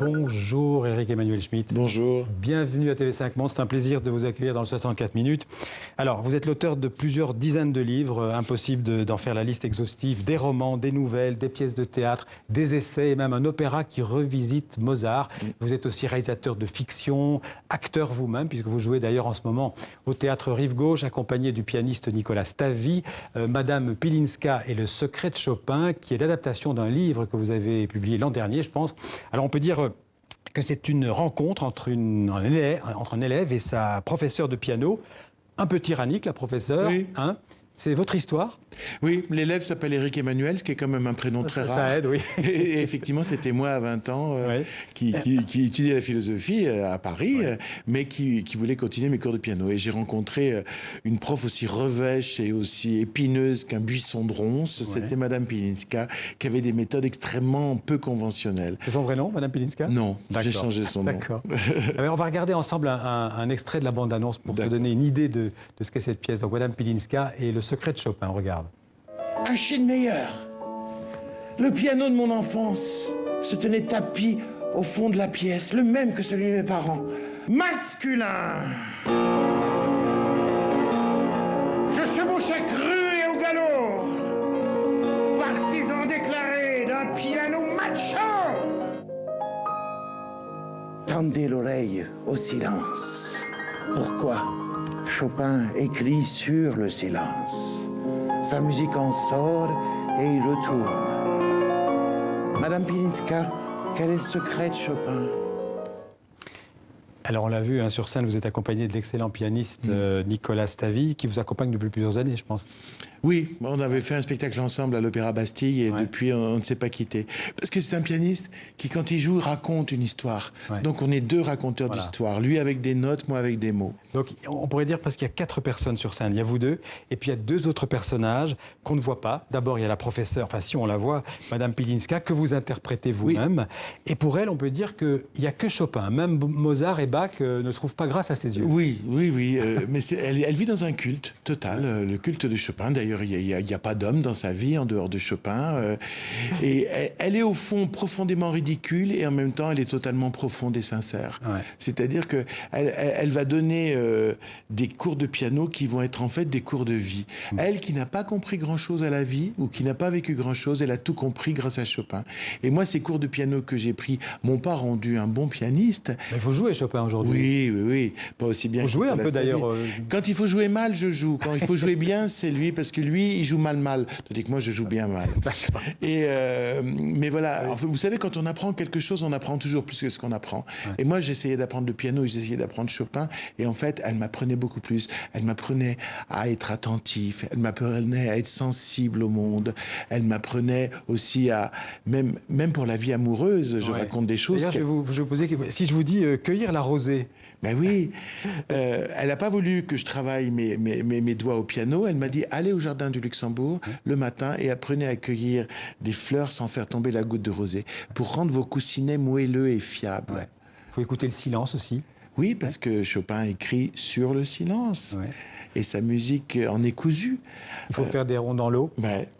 Bonjour Éric-Emmanuel Schmitt. Bonjour. Bienvenue à TV5 Monde, c'est un plaisir de vous accueillir dans le 64 minutes. Alors, vous êtes l'auteur de plusieurs dizaines de livres, impossible d'en faire la liste exhaustive, des romans, des nouvelles, des pièces de théâtre, des essais et même un opéra qui revisite Mozart. Vous êtes aussi réalisateur de fiction, acteur vous-même, puisque vous jouez d'ailleurs en ce moment au Théâtre Rive Gauche, accompagné du pianiste Nicolas Stavy, Madame Pilinska et le secret de Chopin, qui est l'adaptation d'un livre que vous avez publié l'an dernier, je pense. Alors, on peut dire que c'est une rencontre entre un élève et sa professeure de piano, un peu tyrannique, la professeure. Oui. Hein, c'est votre histoire? Oui, l'élève s'appelle Éric-Emmanuel, ce qui est quand même un prénom très rare. Ça aide, oui. Et effectivement, c'était moi à 20 ans Ouais. qui étudiait la philosophie à Paris, mais qui voulait continuer mes cours de piano. Et j'ai rencontré une prof aussi revêche et aussi épineuse qu'un buisson de ronces. C'était Madame Pilinska, qui avait des méthodes extrêmement peu conventionnelles. C'est son vrai nom, Madame Pilinska? Non, j'ai changé son nom. D'accord. On va regarder ensemble un extrait de la bande-annonce pour se donner une idée de ce qu'est cette pièce. Donc, Madame Pilinska et le secret de Chopin, on regarde. Un Schindmeyer. Le piano de mon enfance se tenait tapis au fond de la pièce, le même que celui de mes parents. Masculin. Je chevauchais cru et au galop. Partisan déclaré d'un piano macho. Tendez l'oreille au silence. Pourquoi Chopin écrit sur le silence. Sa musique en sort et il retourne. Madame Pilinska, quel est le secret de Chopin? Alors, on l'a vu, sur scène, vous êtes accompagné de l'excellent pianiste Nicolas Stavy, qui vous accompagne depuis plusieurs années, je pense. Oui, on avait fait un spectacle ensemble à l'Opéra Bastille et depuis, on ne s'est pas quitté. Parce que c'est un pianiste qui, quand il joue, raconte une histoire. Donc, on est deux raconteurs d'histoire. Lui avec des notes, moi avec des mots. Donc, on pourrait dire parce qu'il y a 4 personnes sur scène. Il y a vous deux, et puis il y a 2 autres personnages qu'on ne voit pas. D'abord, il y a la professeure, enfin si on la voit, Madame Pilinska, que vous interprétez vous-même. Et pour elle, on peut dire qu'il n'y a que Chopin. Même Mozart et Bach ne trouvent pas grâce à ses yeux. Oui. Mais elle vit dans un culte total, le culte de Chopin. D'ailleurs, il n'y a pas d'homme dans sa vie en dehors de Chopin. Et elle est au fond profondément ridicule et en même temps, elle est totalement profonde et sincère. C'est-à-dire qu'elle va donner des cours de piano qui vont être en fait des cours de vie. Elle qui n'a pas compris grand-chose à la vie ou qui n'a pas vécu grand-chose, elle a tout compris grâce à Chopin. Et moi, ces cours de piano que j'ai pris m'ont pas rendu un bon pianiste. Mais vous jouez Chopin aujourd'hui? Oui. Pas aussi bien. Vous jouez un peu d'ailleurs. Quand il faut jouer mal, je joue. Quand il faut jouer bien, c'est lui, parce que lui, il joue mal. Tandis que moi, je joue bien mal. Mais voilà, enfin, vous savez, quand on apprend quelque chose, on apprend toujours plus que ce qu'on apprend. Et moi, j'essayais d'apprendre le piano, j'essayais d'apprendre Chopin. Et en fait, elle m'apprenait beaucoup plus. Elle m'apprenait à être attentif. Elle m'apprenait à être sensible au monde. Elle m'apprenait aussi à, même pour la vie amoureuse, je raconte des choses. D'ailleurs, je vais vous poser, si je vous dis cueillir la rosée. Ben oui, elle n'a pas voulu que je travaille mes doigts au piano. Elle m'a dit, allez au jardin du Luxembourg le matin et apprenez à cueillir des fleurs sans faire tomber la goutte de rosée pour rendre vos coussinets moelleux et fiables. Il faut écouter le silence aussi. Oui, parce que Chopin écrit sur le silence. Et sa musique en est cousue. Il faut faire des ronds dans l'eau.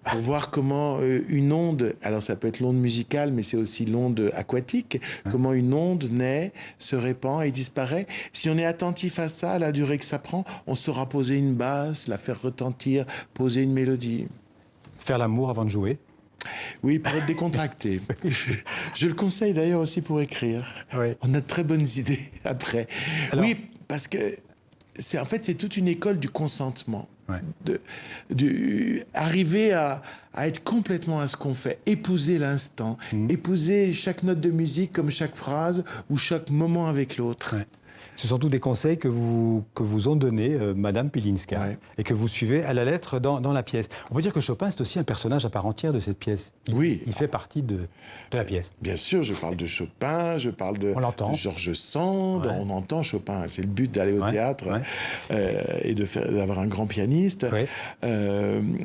Pour voir comment une onde, alors ça peut être l'onde musicale, mais c'est aussi l'onde aquatique, comment une onde naît, se répand et disparaît. Si on est attentif à ça, à la durée que ça prend, on saura poser une basse, la faire retentir, poser une mélodie. Faire l'amour avant de jouer. Oui, pour être décontracté. Je le conseille d'ailleurs aussi pour écrire. On a de très bonnes idées après. Alors, oui, parce que en fait, c'est toute une école du consentement. Arriver à être complètement à ce qu'on fait, épouser l'instant, épouser chaque note de musique comme chaque phrase ou chaque moment avec l'autre. Ce sont tous des conseils que vous ont donnés Madame Pilinska et que vous suivez à la lettre dans la pièce. On peut dire que Chopin, c'est aussi un personnage à part entière de cette pièce. Il fait partie de la pièce. Bien sûr, je parle de Chopin, je parle de Georges Sand, on entend Chopin. C'est le but d'aller au théâtre et d'avoir un grand pianiste.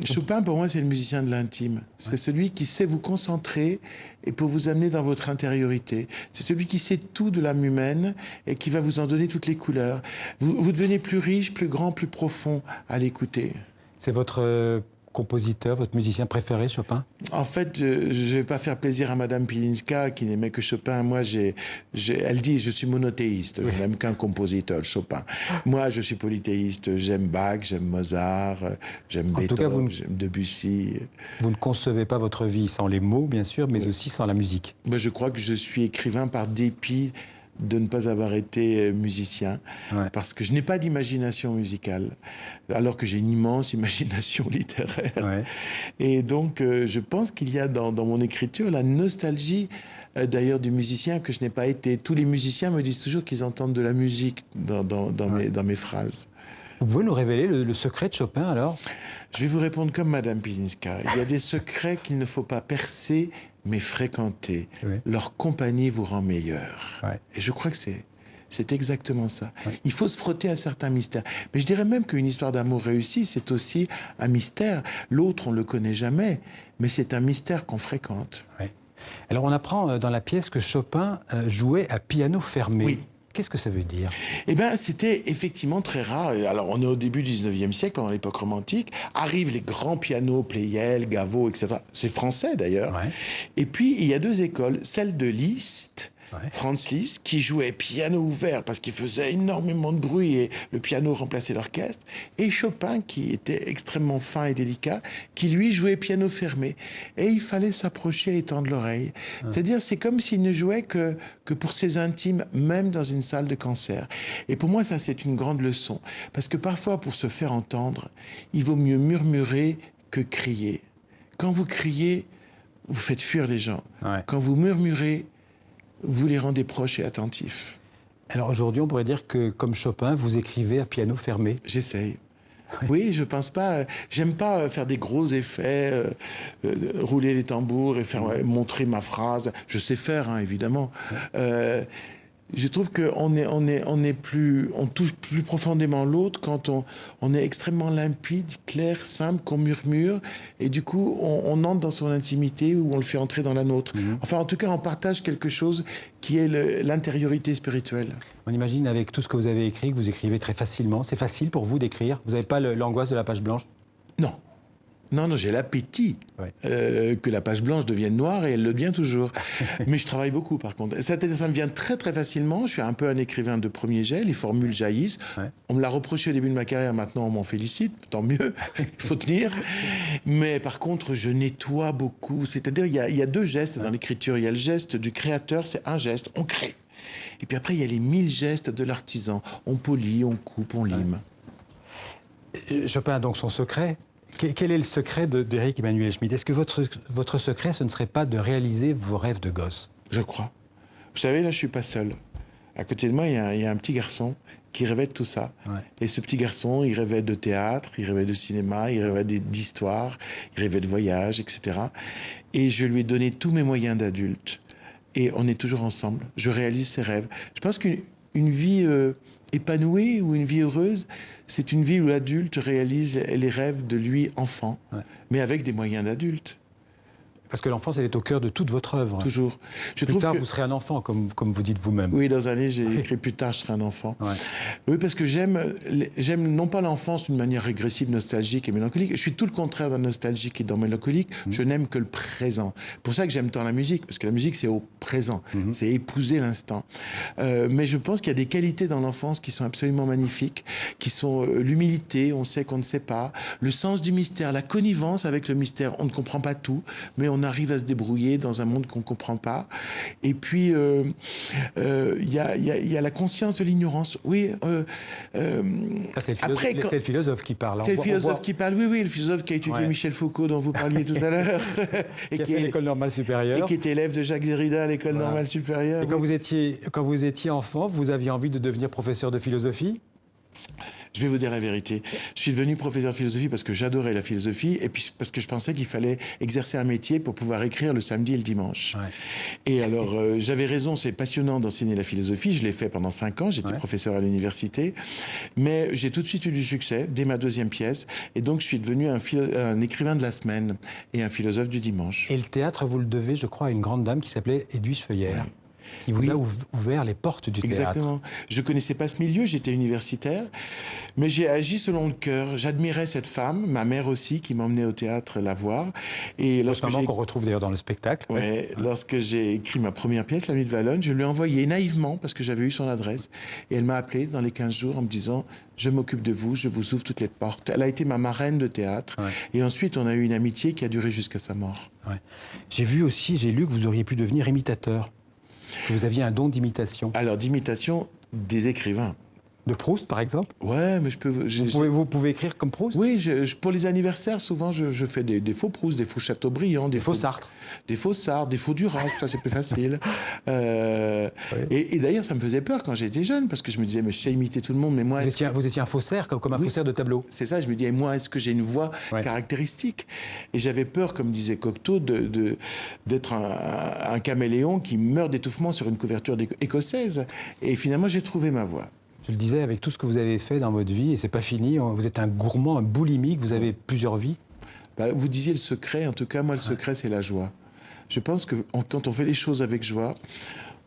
Chopin, pour moi, c'est le musicien de l'intime. C'est celui qui sait vous concentrer et pour vous amener dans votre intériorité. C'est celui qui sait tout de l'âme humaine et qui va vous en donner toutes les couleurs. Vous devenez plus riche, plus grand, plus profond à l'écouter. C'est votre compositeur, votre musicien préféré, Chopin? En fait, je ne vais pas faire plaisir à Madame Pilinska qui n'aimait que Chopin. Moi, elle dit je suis monothéiste, je n'aime qu'un compositeur, Chopin. Moi, je suis polythéiste, j'aime Bach, j'aime Mozart, j'aime Beethoven, j'aime Debussy. Vous ne concevez pas votre vie sans les mots, bien sûr, mais aussi sans la musique. Moi, je crois que je suis écrivain par dépit de ne pas avoir été musicien, parce que je n'ai pas d'imagination musicale, alors que j'ai une immense imagination littéraire. Et donc, je pense qu'il y a dans mon écriture la nostalgie, d'ailleurs, du musicien que je n'ai pas été. Tous les musiciens me disent toujours qu'ils entendent de la musique dans mes phrases. Vous pouvez nous révéler le secret de Chopin, alors? Je vais vous répondre comme Madame Pilinska. Il y a des secrets qu'il ne faut pas percer, mais fréquenter. Leur compagnie vous rend meilleur. Et je crois que c'est exactement ça. Il faut se frotter à certains mystères. Mais je dirais même qu'une histoire d'amour réussie, c'est aussi un mystère. L'autre, on ne le connaît jamais, mais c'est un mystère qu'on fréquente. Alors, on apprend dans la pièce que Chopin jouait à piano fermé. Oui. Qu'est-ce que ça veut dire? Eh bien, c'était effectivement très rare. Alors, on est au début du 19e siècle, pendant l'époque romantique. Arrivent les grands pianos, Pleyel, Gaveau, etc. C'est français, d'ailleurs. Et puis, il y a deux écoles. Celle de Liszt, Franz Liszt, qui jouait piano ouvert parce qu'il faisait énormément de bruit et le piano remplaçait l'orchestre. Et Chopin, qui était extrêmement fin et délicat, qui lui jouait piano fermé. Et il fallait s'approcher et tendre l'oreille. C'est-à-dire, c'est comme s'il ne jouait que pour ses intimes, même dans une salle de concert. Et pour moi, ça, c'est une grande leçon. Parce que parfois, pour se faire entendre, il vaut mieux murmurer que crier. Quand vous criez, vous faites fuir les gens. Quand vous murmurez, vous les rendez proches et attentifs. Alors aujourd'hui, on pourrait dire que, comme Chopin, vous écrivez à piano fermé. J'essaye. Oui, je pense pas. J'aime pas faire des gros effets, rouler les tambours et montrer ma phrase. Je sais faire, hein, évidemment. Je trouve qu'on on touche plus profondément l'autre quand on est extrêmement limpide, clair, simple, qu'on murmure, et du coup, on entre dans son intimité ou on le fait entrer dans la nôtre. Enfin, en tout cas, on partage quelque chose qui est l'intériorité spirituelle. On imagine, avec tout ce que vous avez écrit, que vous écrivez très facilement. C'est facile pour vous d'écrire? Vous n'avez pas l'angoisse de la page blanche? Non. Non, j'ai l'appétit que la page blanche devienne noire, et elle le devient toujours. Mais je travaille beaucoup, par contre. Ça me vient très, très facilement. Je suis un peu un écrivain de premier jet. Les formules jaillissent. On me l'a reproché au début de ma carrière. Maintenant, on m'en félicite. Tant mieux. Il faut tenir. Mais par contre, je nettoie beaucoup. C'est-à-dire, il y a deux gestes dans l'écriture. Il y a le geste du créateur, c'est un geste. On crée. Et puis après, il y a les 1000 gestes de l'artisan. On polit, on coupe, on lime. Chopin a donc son secret. Quel est le secret d'Éric Emmanuel Schmitt? Est-ce que votre secret, ce ne serait pas de réaliser vos rêves de gosse? Je crois. Vous savez, là, je ne suis pas seul. À côté de moi, il y a un petit garçon qui rêvait de tout ça. Et ce petit garçon, il rêvait de théâtre, il rêvait de cinéma, il rêvait d'histoire, il rêvait de voyage, etc. Et je lui ai donné tous mes moyens d'adulte. Et on est toujours ensemble. Je réalise ses rêves. Je pense qu'une vie épanouie ou une vie heureuse, c'est une vie où l'adulte réalise les rêves de lui enfant, mais avec des moyens d'adulte. Parce que l'enfance, elle est au cœur de toute votre œuvre. Toujours. Plus tard, vous serez un enfant, comme vous dites vous-même. Oui, dans un livre, j'ai écrit plus tard, je serai un enfant. Oui, parce que j'aime non pas l'enfance d'une manière régressive, nostalgique et mélancolique. Je suis tout le contraire d'un nostalgique et d'un mélancolique. Je n'aime que le présent. C'est pour ça que j'aime tant la musique, parce que la musique, c'est au présent. C'est épouser l'instant. Mais je pense qu'il y a des qualités dans l'enfance qui sont absolument magnifiques, qui sont l'humilité, on sait qu'on ne sait pas, le sens du mystère, la connivence avec le mystère. On ne comprend pas tout, mais on arrive à se débrouiller dans un monde qu'on ne comprend pas. Et puis, il y a la conscience de l'ignorance. Oui. C'est le philosophe qui parle. C'est le philosophe qui parle, oui, le philosophe qui a étudié Michel Foucault, dont vous parliez tout à l'heure. Et qui a fait l'école normale supérieure. Et qui était élève de Jacques Derrida à l'école normale supérieure. Et quand vous étiez enfant, vous aviez envie de devenir professeur de philosophie? Je vais vous dire la vérité. Je suis devenu professeur de philosophie parce que j'adorais la philosophie et puis parce que je pensais qu'il fallait exercer un métier pour pouvoir écrire le samedi et le dimanche. Et alors, j'avais raison, c'est passionnant d'enseigner la philosophie. Je l'ai fait pendant 5 ans, j'étais professeur à l'université. Mais j'ai tout de suite eu du succès dès ma 2e pièce. Et donc, je suis devenu un écrivain de la semaine et un philosophe du dimanche. Et le théâtre, vous le devez, je crois, à une grande dame qui s'appelait Edwige Feuillère. Qui vous a ouvert les portes du théâtre. Exactement. Je ne connaissais pas ce milieu, j'étais universitaire, mais j'ai agi selon le cœur. J'admirais cette femme, ma mère aussi, qui m'emmenait au théâtre la voir. Et Votre maman qu'on retrouve d'ailleurs dans le spectacle. Ouais, lorsque j'ai écrit ma première pièce, La Nuit de Valognes, je lui ai envoyé naïvement, parce que j'avais eu son adresse, et elle m'a appelé dans les 15 jours en me disant « Je m'occupe de vous, je vous ouvre toutes les portes ». Elle a été ma marraine de théâtre, et ensuite on a eu une amitié qui a duré jusqu'à sa mort. Ouais. J'ai lu que vous auriez pu devenir imitateur, que vous aviez un don d'imitation. Alors, d'imitation des écrivains. De Proust, par exemple? Ouais, mais je peux... Vous pouvez écrire comme Proust? Oui, pour les anniversaires, souvent, je fais des faux Proust, des faux Chateaubriand, des faux Sartre. Des faux Sartre, des faux Duras, ça c'est plus facile. Oui. Et d'ailleurs, ça me faisait peur quand j'étais jeune, parce que je me disais, mais je sais imiter tout le monde, mais moi... Vous étiez un faussaire, comme un faussaire de tableau. C'est ça, je me disais, moi, est-ce que j'ai une voix caractéristique? Et j'avais peur, comme disait Cocteau, d'être un caméléon qui meurt d'étouffement sur une couverture écossaise. Et finalement, j'ai trouvé ma voix. Je le disais, avec tout ce que vous avez fait dans votre vie, et c'est pas fini, vous êtes un gourmand, un boulimique, vous avez plusieurs vies. Vous disiez le secret, en tout cas, moi, le secret, c'est la joie. Je pense que quand on fait les choses avec joie,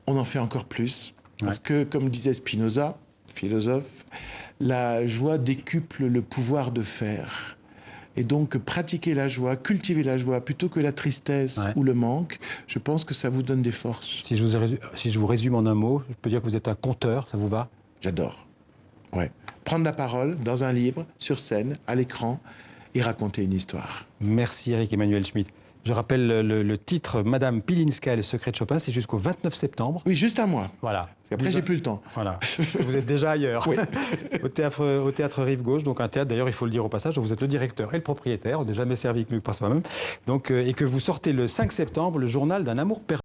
on en fait encore plus. Parce que, comme disait Spinoza, philosophe, la joie décuple le pouvoir de faire. Et donc, pratiquer la joie, cultiver la joie, plutôt que la tristesse ou le manque, je pense que ça vous donne des forces. Si je vous résume en un mot, je peux dire que vous êtes un conteur, ça vous va? J'adore. Ouais. Prendre la parole dans un livre, sur scène, à l'écran, et raconter une histoire. Merci Éric Emmanuel Schmitt. Je rappelle le titre, Madame Pilinska et le secret de Chopin, c'est jusqu'au 29 septembre. Oui, juste un mois. Voilà. Après, j'ai plus le temps. Voilà. Vous êtes déjà ailleurs. Oui. au théâtre Rive Gauche, donc un théâtre, d'ailleurs, il faut le dire au passage, vous êtes le directeur et le propriétaire, on n'est jamais servi que mieux que par soi-même. Donc, et que vous sortez le 5 septembre, le journal d'un amour perdu.